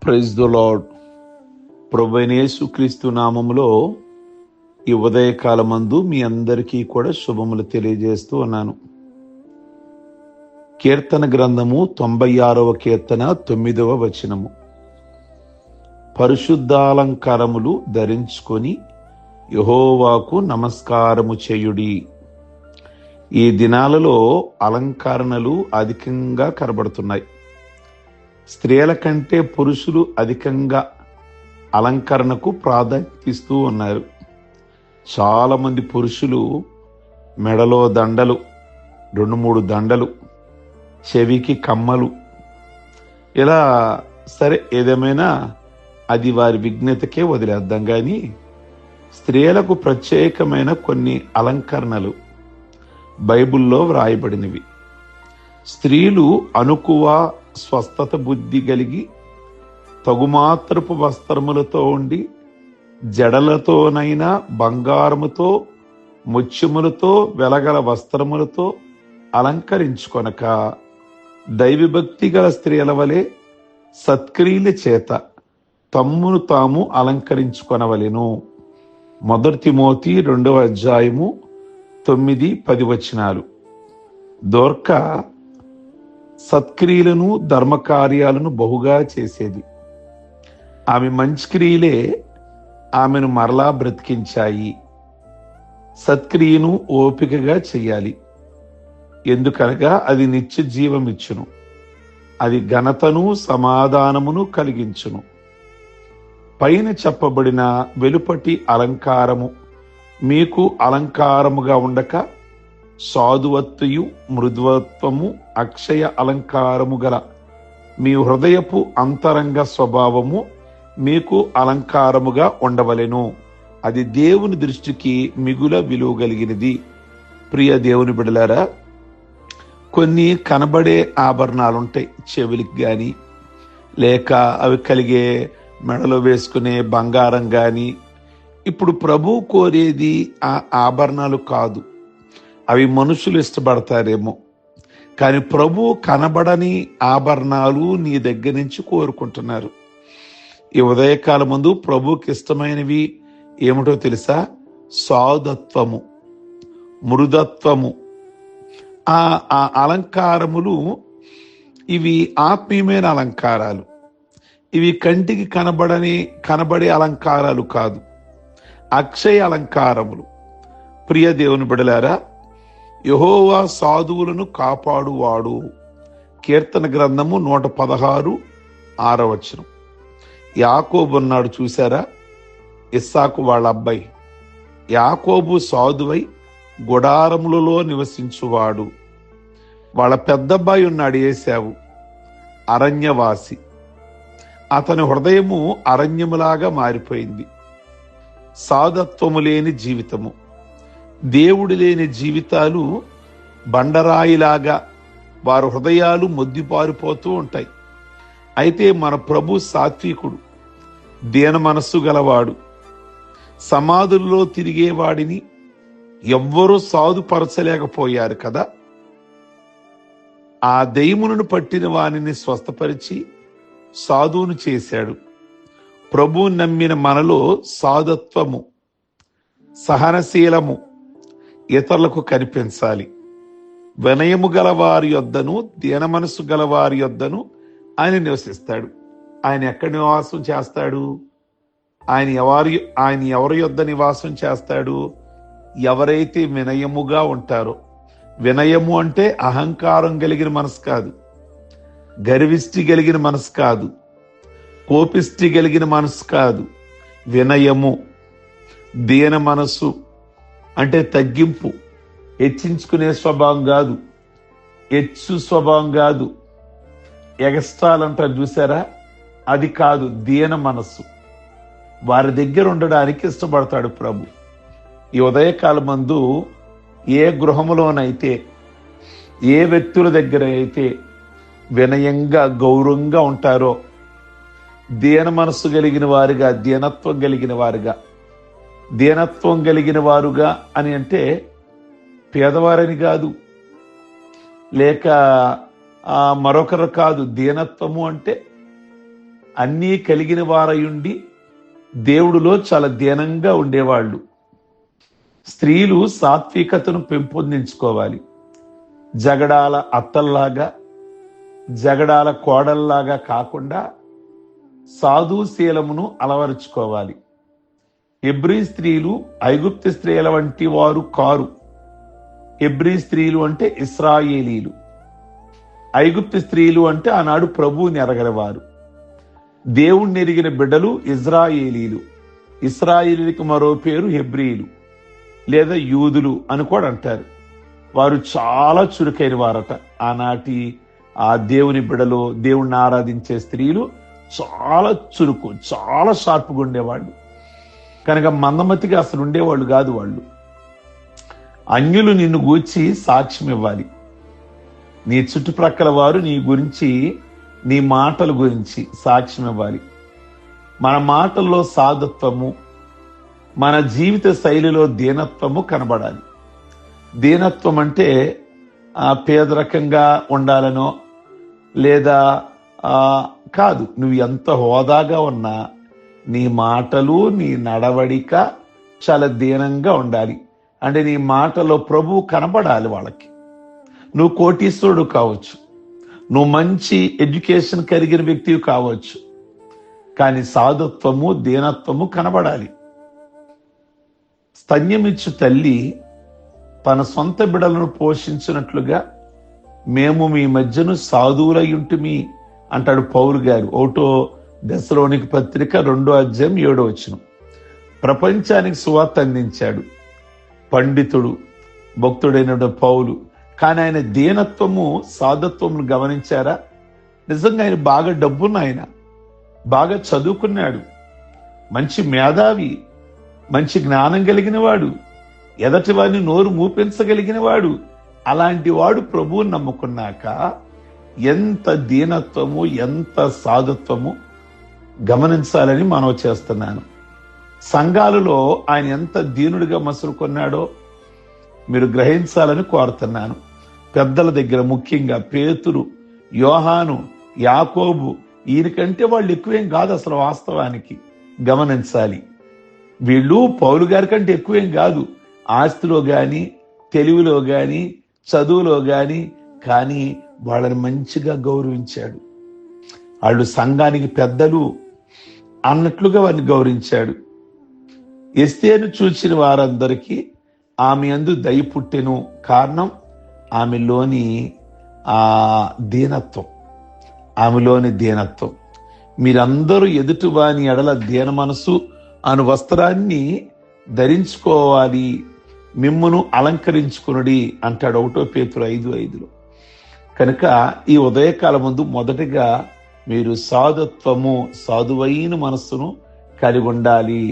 Praise the lord. ప్రభువైన యేసుక్రీస్తు నామములో ఈ ఉదయకాలమందు మీ అందరికీ కూడా శుభములు తెలియజేస్తూ ఉన్నాను. కీర్తన గ్రంథము 96వ కీర్తన 9వ వచనము. పరిశుద్ధాలంకారములు ధరించుకొని యెహోవాకు నమస్కారము చేయుడి. ఈ దినాలలో అలంకరణలు అధికంగా కనబడుతున్నాయి. స్త్రీల కంటే పురుషులు అధికంగా అలంకరణకు ప్రాధాన్యత ఇస్తూ ఉన్నారు. చాలా మంది పురుషులు మెడలో దండలు, 2-3 దండలు, చెవికి కమ్మలు, ఇలా సరే ఏదేమైనా అది వారి విజ్ఞతకే వదిలేద్దాం. కానీ స్త్రీలకు ప్రత్యేకమైన కొన్ని అలంకరణలు బైబిల్లో వ్రాయబడినవి. స్త్రీలు అణుకువ స్వస్థత బుద్ధి కలిగి తగుమాత్రపు వస్త్రములతో ఉండి జడలతోనైనా బంగారముతో ముత్యములతో వెలగల వస్త్రములతో అలంకరించుకొనక దైవభక్తి గల స్త్రీల వలె సత్క్రియల చేత తమ్మును తాము అలంకరించుకొనవలెను. 1 తిమోతి 2వ అధ్యాయము 9-10 వచనాలు. దోర్క సత్క్రియలను ధర్మకార్యాలను బహుగా చేసేది. ఆమె మంచి క్రియలే ఆమెను మరలా బ్రతికించాయి. సత్క్రియను ఓపికగా చెయ్యాలి, ఎందుకనగా అది నిత్య జీవమిచ్చును. అది ఘనతను సమాధానమును కలిగించును. పైన చెప్పబడిన వెలుపటి అలంకారము మీకు అలంకారముగా ఉండక సాధువత్వయు మృదువత్వము అక్షయ అలంకారము గల మీ హృదయపు అంతరంగ స్వభావము మీకు అలంకారముగా ఉండవలెను. అది దేవుని దృష్టికి మిగుల విలువ కలిగినది. ప్రియ దేవుని బిడ్డలారా, కొన్ని కనబడే ఆభరణాలుంటాయి. చెవులకి కానీ లేక అవి కలిగే మెడలో వేసుకునే బంగారం కానీ. ఇప్పుడు ప్రభు కోరేది ఆ ఆభరణాలు కాదు, అవి మనుషులు ఇష్టపడతారేమో. కానీ ప్రభు కనబడని ఆభరణాలు నీ దగ్గర నుంచి కోరుకుంటున్నారు. ఈ ఉదయకాలం ముందు ప్రభుకి ఇష్టమైనవి ఏమిటో తెలుసా? సాధుత్వము, మృదత్వము. ఆ అలంకారములు ఇవి ఆత్మీయమైన అలంకారాలు. ఇవి కంటికి కనబడే అలంకారాలు కాదు, అక్షయ అలంకారములు. ప్రియ దేవుని బిడ్డలారా, యెహోవా సాధువులను కాపాడువాడు. కీర్తన గ్రంథము 116 వచనం. యాకోబు అన్నాడు, చూసారా, ఇస్సాకు వాళ్ళ అబ్బాయి. యాకోబు సాధువై గుడారములలో నివసించువాడు. వాళ్ళ పెద్దబ్బాయి ఉన్నాడు ఏశావు, అరణ్యవాసి. అతని హృదయము అరణ్యములాగా మారిపోయింది. సాధత్వము లేని జీవితము, దేవుడు లేని జీవితాలు బండరాయిలాగా వారి హృదయాలు మొద్దుపారిపోతూ ఉంటాయి. అయితే మన ప్రభు సాత్వికుడు, దీన మనస్సు గలవాడు. సమాధుల్లో తిరిగేవాడిని ఎవ్వరూ సాధుపరచలేకపోయారు కదా. ఆ దైమును పట్టిన వానిని స్వస్థపరిచి సాధువును చేశాడు. ప్రభు నమ్మిన మనలో సాధత్వము, సహనశీలము ఇతరులకు కనిపించాలి. వినయము గలవారి యొద్దను దీన మనసు గలవారి యొద్దను ఆయన నివసిస్తాడు. ఆయన ఎక్కడ నివాసం చేస్తాడు? ఆయన ఎవరి యొద్ద నివాసం చేస్తాడు? ఎవరైతే వినయముగా ఉంటారో. వినయము అంటే అహంకారం కలిగిన మనసు కాదు, గర్విష్టి కలిగిన మనసు కాదు, కోపిష్టి కలిగిన మనసు కాదు. వినయము, దీన మనసు అంటే తగ్గింపు, హెచ్చించుకునే స్వభావం కాదు, హెచ్చు స్వభావం కాదు. ఎగస్ట్రాలంటారు చూసారా, అది కాదు. దీన మనస్సు. వారి దగ్గర ఉండడానికి ఇష్టపడతాడు ప్రభు. ఈ ఉదయకాలం మందు ఏ గృహములోనైతే, ఏ వ్యక్తుల దగ్గర అయితే వినయంగా గౌరవంగా ఉంటారో, దీన మనస్సు కలిగిన వారుగా, దీనత్వం కలిగిన వారుగా. దీనత్వం కలిగిన వారుగా అని అంటే పేదవారని కాదు, లేక మరొకరు కాదు. దీనత్వము అంటే అన్నీ కలిగిన వారయుండి దేవుడిలో చాలా దీనంగా ఉండేవాళ్ళు. స్త్రీలు సాత్వికతను పెంపొందించుకోవాలి. జగడాల అత్తల్లాగా, జగడాల కోడల్లాగా కాకుండా సాధుశీలమును అలవరుచుకోవాలి. హెబ్రీ స్త్రీలు ఐగుప్తు స్త్రీల వంటి వారు కారు. హెబ్రీ స్త్రీలు అంటే ఇశ్రాయేలీలు, ఐగుప్తు స్త్రీలు అంటే ఆనాడు ప్రభువుని ఎరగలవారు. దేవుణ్ణి ఎరిగిన బిడ్డలు ఇజ్రాయేలీలు. ఇశ్రాయేలీలకు మరో పేరు హెబ్రీలు లేదా యూదులు అని కూడా అంటారు. వారు చాలా చురుకైన వారట. ఆనాటి ఆ దేవుని బిడ్డలు, దేవుణ్ణి ఆరాధించే స్త్రీలు చాలా చురుకు, చాలా షార్ప్గా ఉండేవాళ్ళు. కనుక మందమతిగా అసలు ఉండేవాళ్ళు కాదు వాళ్ళు. అన్యులు నిన్ను గూర్చి సాక్ష్యం ఇవ్వాలి. నీ చుట్టుప్రక్కల వారు నీ గురించి, నీ మాటల గురించి సాక్ష్యం ఇవ్వాలి. మన మాటల్లో సాధత్వము, మన జీవిత శైలిలో దీనత్వము కనబడాలి. దీనత్వం అంటే పేదరకంగా ఉండాలనో లేదా కాదు. నువ్వు ఎంత హోదాగా ఉన్నా నీ మాటలు, నీ నడవడిక చాలా దీనంగా ఉండాలి. అంటే నీ మాటలో ప్రభువు కనబడాలి వాళ్ళకి. నువ్వు కోటీశ్వరుడు కావచ్చు, నువ్వు మంచి ఎడ్యుకేషన్ కలిగిన వ్యక్తివి కావచ్చు, కానీ సాధుత్వము, దీనత్వము కనబడాలి. స్తన్యమిచ్చు తల్లి తన సొంత బిడలను పోషించినట్లుగా మేము మీ మధ్యను సాధువులయ్యుంటిమి అంటాడు పౌలు గారు. 1 దెస్సలోనిక పత్రిక 2:7. ప్రపంచానికి సువార్త అందించాడు పండితుడు, భక్తుడైన పౌలు. కానీ ఆయన దీనత్వము, సాధత్వమును గమనించారా? నిజంగా ఆయన బాగా డబ్బున్న ఆయన, బాగా చదువుకున్నాడు, మంచి మేధావి, మంచి జ్ఞానం కలిగిన వాడు, ఎదటి వాడిని నోరు మూపించగలిగిన వాడు. అలాంటి వాడు ప్రభువుని నమ్ముకున్నాక ఎంత దీనత్వము, ఎంత సాధుత్వము గమనించాలని మనవి చేస్తున్నాను. సంఘాలలో ఆయన ఎంత దీనుడిగా మసులుకున్నాడో మీరు గ్రహించాలని కోరుతున్నాను. పెద్దల దగ్గర ముఖ్యంగా పేతురు, యోహాను, యాకోబు, ఈయనకంటే వాళ్ళు ఎక్కువేం కాదు అసలు. వాస్తవానికి గమనించాలి, వీళ్ళు పౌలు గారి కంటే ఎక్కువేం కాదు ఆస్తిలో గాని, తెలివిలో గాని, చదువులో గాని. కానీ వాళ్ళని మంచిగా గౌరవించాడు. వాళ్ళు సంఘానికి పెద్దలు అన్నట్లుగా వారిని గౌరవించాడు. ఎస్తేరును చూచిన వారందరికీ ఆమె యందు దయ పుట్టెను. కారణం ఆమెలోని దీనత్వం, ఆమెలోని దీనత్వం. మీరందరూ ఎదుటి వాని ఎడల దీన మనసు అను వస్త్రాన్ని ధరించుకోవాలి, మిమ్మును అలంకరించుకునుడి అంటాడు 1 పేతురు 5:5. కనుక ఈ ఉదయకాలం ముందు మొదటిగా మీరు సాధుత్వము, సాధువైన మనస్సును కలిగి ఉండాలి.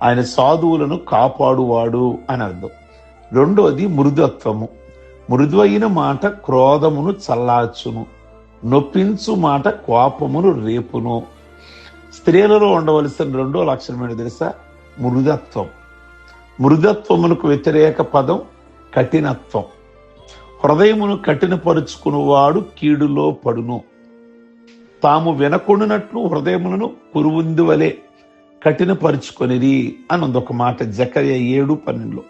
ఆయన సాధువులను కాపాడువాడు అని అర్థం. రెండోది మృదుత్వము. మృదువైన మాట క్రోధమును చల్లార్చును, నొప్పించు మాట కోపమును రేపును. స్త్రీలలో ఉండవలసిన రెండో లక్షణం ఏంటో తెలుసా? మృదుత్వం. మృదుత్వమునకు వ్యతిరేక పదం కఠినత్వం. హృదయమును కఠినపరుచుకున్నవాడు కీడులో పడును. తాము వినకుండానట్లు హృదయములను కురువుంది వలె కఠినపరుచుకొనిది అని ఉంది ఒక మాట, జకర్యా 7:12.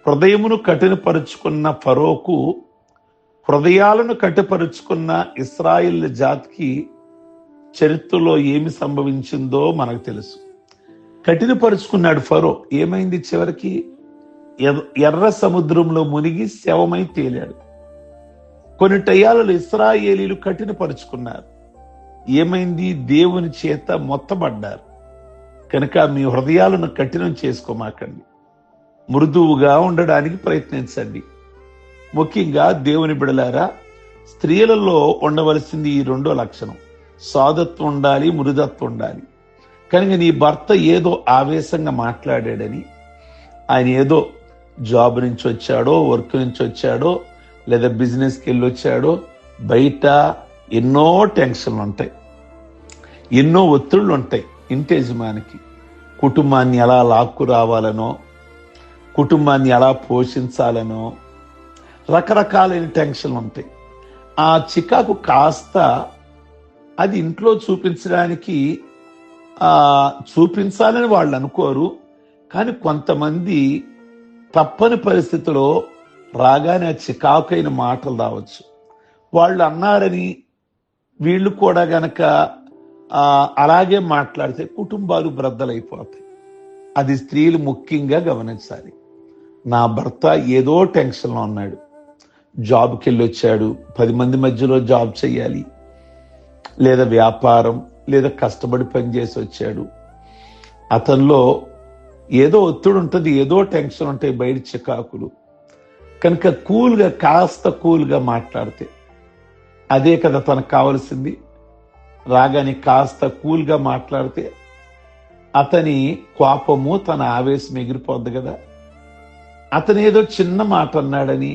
హృదయమును కఠినపరుచుకున్న ఫరోకు హృదయాలను కఠినపరుచుకున్న ఇశ్రాయేలు జాతికి చరిత్రలో ఏమి సంభవించిందో మనకు తెలుసు. కఠినపరుచుకున్నాడు ఫరో. ఏమైంది? చివరికి ఎర్ర సముద్రంలో మునిగి శవమై తేలాడు. కొన్ని టయాలలో ఇశ్రాయేలీలు కఠినపరుచుకున్నారు. ఏమైంది? దేవుని చేత మొత్తబడ్డారు. కనుక మీ హృదయాలను కఠినం చేసుకోమాకండి, మృదువుగా ఉండడానికి ప్రయత్నించండి. ముఖ్యంగా దేవుని బిడలారా, స్త్రీలలో ఉండవలసింది ఈ రెండో లక్షణం. సాధత్వం ఉండాలి, మృదత్వం ఉండాలి. కనుక నీ భర్త ఏదో ఆవేశంగా మాట్లాడాడని, ఆయన ఏదో జాబ్ నుంచి వచ్చాడో, వర్క్ నుంచి వచ్చాడో, లేదా బిజినెస్కి వెళ్ళి వచ్చాడో, బయట ఎన్నో టెన్షన్లు ఉంటాయి, ఎన్నో ఒత్తిళ్లు ఉంటాయి. ఇంటి యజమానికి కుటుంబాన్ని ఎలా లాక్కు రావాలనో, కుటుంబాన్ని ఎలా పోషించాలనో రకరకాలైన టెన్షన్లు ఉంటాయి. ఆ చికాకు కాస్త అది ఇంట్లో చూపించడానికి చూపించాలని వాళ్ళు అనుకోరు. కానీ కొంతమంది తప్పని పరిస్థితిలో రాగానే చికాకైన మాటలు రావచ్చు. వాళ్ళు అన్నారని వీళ్ళు కూడా గనక అలాగే మాట్లాడితే కుటుంబాలు బ్రద్దలైపోతాయి. అది స్త్రీలు ముఖ్యంగా గమనించాలి. నా భర్త ఏదో టెన్షన్లో ఉన్నాడు, జాబ్కి వెళ్ళి వచ్చాడు, 10 మంది మధ్యలో జాబ్ చేయాలి, లేదా వ్యాపారం, లేదా కష్టపడి పనిచేసి వచ్చాడు, అతనిలో ఏదో ఒత్తిడి ఉంటుంది, ఏదో టెన్షన్ ఉంటాయి, బయట చికాకులు. కనుక కాస్త కూల్గా మాట్లాడితే అదే కదా తనకు కావలసింది. రాగానే కాస్త కూల్గా మాట్లాడితే అతని కోపము, తన ఆవేశం ఎగిరిపోద్ది కదా. అతను ఏదో చిన్న మాట అన్నాడని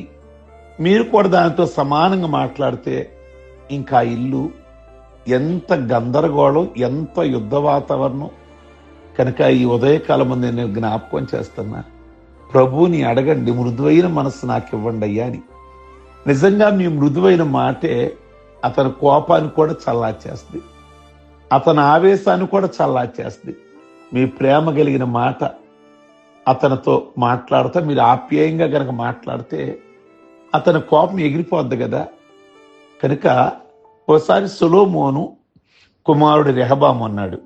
మీరు కూడా దానితో సమానంగా మాట్లాడితే ఇంకా ఇల్లు ఎంత గందరగోళం, ఎంత యుద్ధ వాతావరణం. కనుక ఈ ఉదయకాలం ముందు నేను జ్ఞాపకం చేస్తున్నా, ప్రభువుని అడగండి, మృదువైన మనసు నాకు ఇవ్వండి అయ్యా అని. నిజంగా మీ మృదువైన మాటే అతని కోపాన్ని కూడా చల్లార్చేస్తుంది, అతని ఆవేశాన్ని కూడా చల్లార్చేస్తుంది. మీ ప్రేమ కలిగిన మాట అతనితో మాట్లాడితే, మీరు ఆప్యాయంగా గనక మాట్లాడితే అతని కోపం ఎగిరిపోద్ది కదా. కనుక ఓసారి సొలొమోను కుమారుడు రెహబాము అన్నాడు.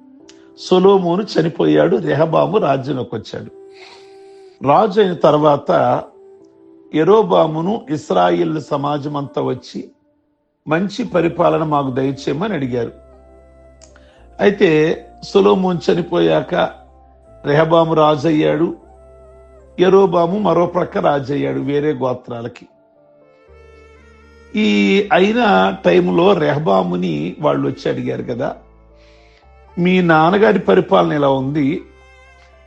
సొలొమోను చనిపోయాడు, రెహబాము రాజ్యంలోకి వచ్చాడు. రాజు అయిన తర్వాత యెరోబామును ఇశ్రాయేలు సమాజం అంతా వచ్చి మంచి పరిపాలన మాకు దయచేయమని అడిగారు. అయితే సొలొమోను చనిపోయాక రెహబాము రాజు అయ్యాడు, యెరోబాము మరో ప్రక్క రాజు అయ్యాడు వేరే గోత్రాలకి. ఈ అయిన టైంలో రెహబాముని వాళ్ళు వచ్చి అడిగారు కదా, మీ నాన్నగారి పరిపాలన ఇలా ఉంది,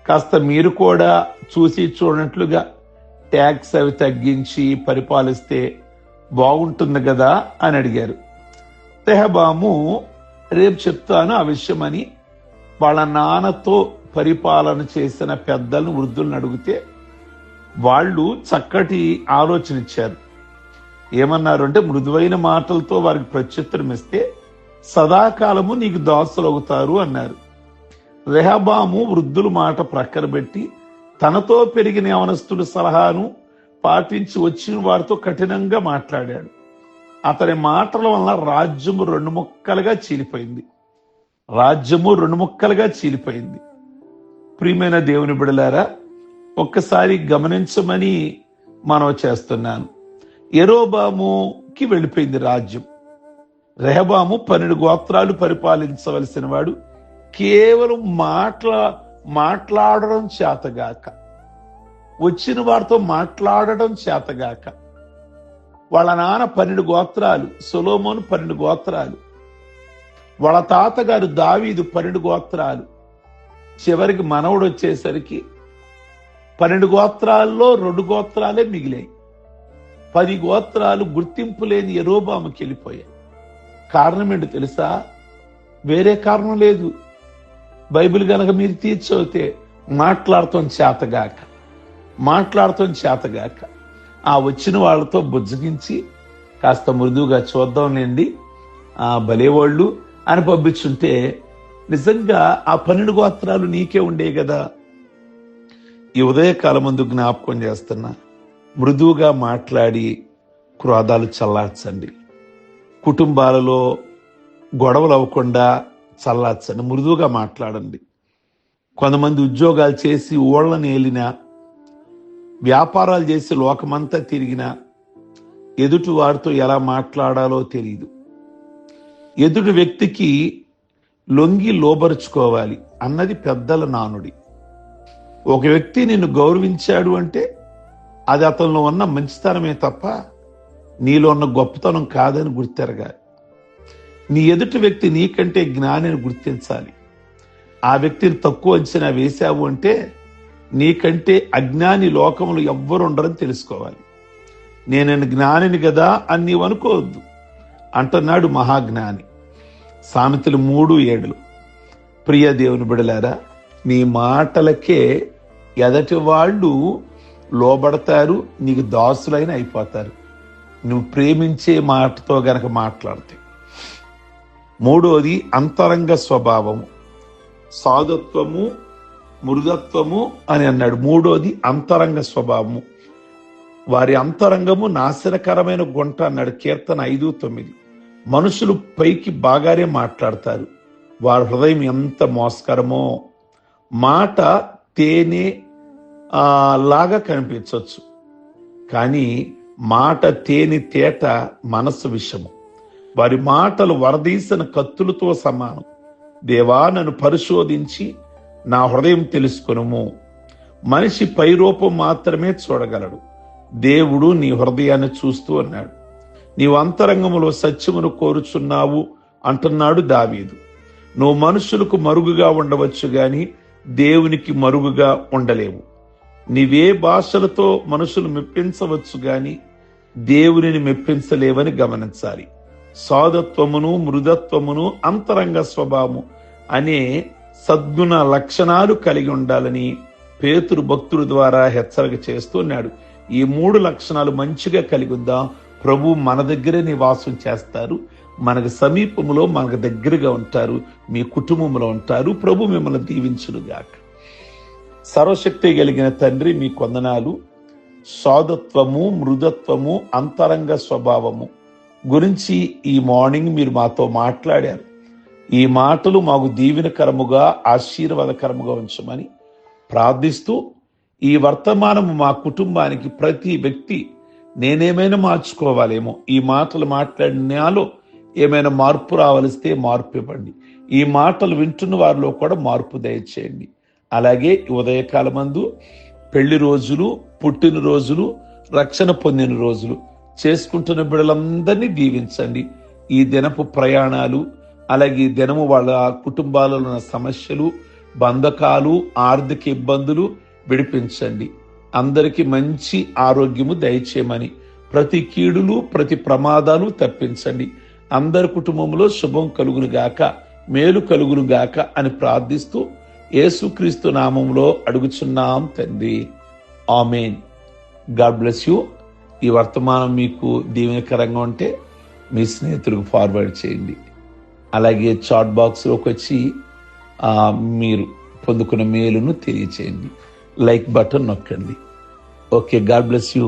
కాస్త మీరు కూడా చూసి చూడనట్లుగా ట్యాక్స్ అవి తగ్గించి పరిపాలిస్తే బాగుంటుంది కదా అని అడిగారు. రెహబాము రేపు చెప్తాను ఆ విషయం అని వాళ్ళ నాన్నతో పరిపాలన చేసిన పెద్దలను, వృద్ధులను అడిగితే వాళ్ళు చక్కటి ఆలోచన ఇచ్చారు. ఏమన్నారు అంటే, మృదువైన మాటలతో వారికి ప్రత్యుత్తరం ఇస్తే సదాకాలము నీకు దాసులు అవుతారు అన్నారు. రెహబాము వృద్ధుల మాట ప్రక్కన పెట్టి తనతో పెరిగిన యవనస్తుల సలహాను పాటించి వచ్చిన వారితో కఠినంగా మాట్లాడాడు. అతని మాటల వల్ల రాజ్యము 2 ముక్కలుగా చీలిపోయింది. రాజ్యము 2 ముక్కలుగా చీలిపోయింది. ప్రియమైన దేవుని బిడ్డలారా, ఒక్కసారి గమనించమని మనం చేస్తున్నాను. యెరోబాముకి వెళ్ళిపోయింది రాజ్యం. రెహబాము 12 గోత్రాలు పరిపాలించవలసిన వాడు. కేవలం మాట్లాడడం చేతగాక, వచ్చిన వారితో మాట్లాడడం చేతగాక, వాళ్ళ నాన్న 12 గోత్రాలు, సొలొమోను 12 గోత్రాలు, వాళ్ళ తాతగారు దావీదు 12 గోత్రాలు, చివరికి మనవడు వచ్చేసరికి 12 గోత్రాల్లో 2 గోత్రాలే మిగిలాయి. 10 గోత్రాలు గుర్తింపు లేని యెరోబాముకి వెళ్ళిపోయాయి. కారణం ఏంటో తెలుసా? వేరే కారణం లేదు. బైబిల్ గనక మీరు తీర్చవుతే మాట్లాడటం చేతగాక ఆ వచ్చిన వాళ్ళతో బుజ్జగించి కాస్త మృదువుగా చూద్దాంలేండి, భలేవాళ్ళు అని పంపించుంటే నిజంగా ఆ 12 గోత్రాలు నీకే ఉండే కదా. ఈ ఉదయకాలం ముందు జ్ఞాపకం చేస్తున్నా, మృదువుగా మాట్లాడి క్రోధాలు చల్లార్చండి. కుటుంబాలలో గొడవలు అవ్వకుండా చల్లార్చండి, మృదువుగా మాట్లాడండి. కొంతమంది ఉద్యోగాలు చేసి ఊళ్ళని ఏలినా, వ్యాపారాలు చేసి లోకమంతా తిరిగినా ఎదుటి వారితో ఎలా మాట్లాడాలో తెలియదు. ఎదుటి వ్యక్తికి లొంగి లోబరుచుకోవాలి అన్నది పెద్దల నానుడి. ఒక వ్యక్తి నిన్ను గౌరవించాడు అంటే అది అతనిలో ఉన్న మంచితనమే తప్ప నీలో ఉన్న గొప్పతనం కాదని గుర్తెరగాలి. నీ ఎదుటి వ్యక్తి నీకంటే జ్ఞానిని గుర్తించాలి. ఆ వ్యక్తిని తక్కువ అంచనా వేశావు అంటే నీకంటే అజ్ఞాని లోకంలో ఎవ్వరు ఉండరని తెలుసుకోవాలి. నేను జ్ఞానిని కదా అని నీవు అనుకోవద్దు అంటున్నాడు మహాజ్ఞాని. సామెతలు 3:7. ప్రియ దేవుని బిడలారా, నీ మాటలకే ఎదటి వాళ్ళు లోబడతారు, నీకు దాసులైన అయిపోతారు. నువ్వు ప్రేమించే మాటతో గనక మాట్లాడితే. మూడోది అంతరంగ స్వభావము. సాధుత్వము, మృదత్వము అని అన్నాడు. మూడోది అంతరంగ స్వభావము. వారి అంతరంగము నాశనకరమైన గుంట అన్నాడు కీర్తన 5:9. మనుషులు పైకి బాగానే మాట్లాడతారు, వారి హృదయం ఎంత మోసకరమో. మాట తేనె లాగా కనిపించవచ్చు, కానీ మాట తేనె తేట మనసు విషము. వారి మాటలు వరదీసిన కత్తులతో సమానం. దేవా, నన్ను పరిశోధించి నా హృదయం తెలుసుకొనుము. మనిషి పైరూపం మాత్రమే చూడగలడు, దేవుడు నీ హృదయాన్ని చూస్తూ అన్నాడు. నీవు అంతరంగములో సత్యమును కోరుచున్నావు అంటున్నాడు దావీదు. నువ్వు మనుషులకు మరుగుగా ఉండవచ్చు గాని దేవునికి మరుగుగా ఉండలేవు. నీవే భాషలతో మనుషులు మెప్పించవచ్చు గాని దేవునిని మెప్పించలేవని గమనించాలి. సాధత్వమును, మృదత్వమును, అంతరంగ స్వభావము అనే సద్గుణ లక్షణాలు కలిగి ఉండాలని పేతురు భక్తుడి ద్వారా హెచ్చరిక చేస్తున్నాడు. ఈ 3 లక్షణాలు మంచిగా కలిగి ఉందా, ప్రభు మన దగ్గరే నివాసం చేస్తారు, మనకు సమీపంలో మనకు దగ్గరగా ఉంటారు, మీ కుటుంబంలో ఉంటారు. ప్రభు మిమ్మల్ని దీవించునుగాక. సర్వశక్తి కలిగిన తండ్రి, మీ వందనాలు. సాధత్వము, మృదత్వము, అంతరంగ స్వభావము గురించి ఈ మార్నింగ్ మీరు మాతో మాట్లాడారు. ఈ మాటలు మాకు దీవెనకరముగా, ఆశీర్వాదకరముగా ఉంచమని ప్రార్థిస్తూ, ఈ వర్తమానము మా కుటుంబానికి ప్రతి వ్యక్తి నేనేమైనా మార్చుకోవాలేమో, ఈ మాటలు మాట్లాడినాలో ఏమైనా మార్పు రావలిస్తే మార్పు ఇవ్వండి. ఈ మాటలు వింటున్న వారిలో కూడా మార్పు దయచేయండి. అలాగే ఉదయకాలమందు పెళ్లి రోజులు, పుట్టినరోజులు, రక్షణ పొందిన రోజులు చేసుకుంటున్న బిడ్డలందరినీ దీవించండి. ఈ దినపు ప్రయాణాలు, అలాగే ఈ దినము వాళ్ళ కుటుంబాలలో ఉన్న సమస్యలు, బంధకాలు, ఆర్థిక ఇబ్బందులు విడిపించండి. అందరికీ మంచి ఆరోగ్యము దయచేయమని, ప్రతి కీడులు, ప్రతి ప్రమాదాలు తప్పించండి. అందరి కుటుంబంలో శుభం కలుగును గాక, మేలు కలుగును గాక అని ప్రార్థిస్తూ యేసుక్రీస్తు నామంలో అడుగుచున్నాం తండ్రి, ఆమేన్. God bless you. ఈ వర్తమానం మీకు దీవెనకరంగా ఉంటే మీ స్నేహితులకు ఫార్వర్డ్ చేయండి. అలాగే చాట్ బాక్స్లోకి వచ్చి మీరు పొందుకున్న మేలును తెలియచేయండి. లైక్ బటన్ నొక్కండి. Okay, God bless you.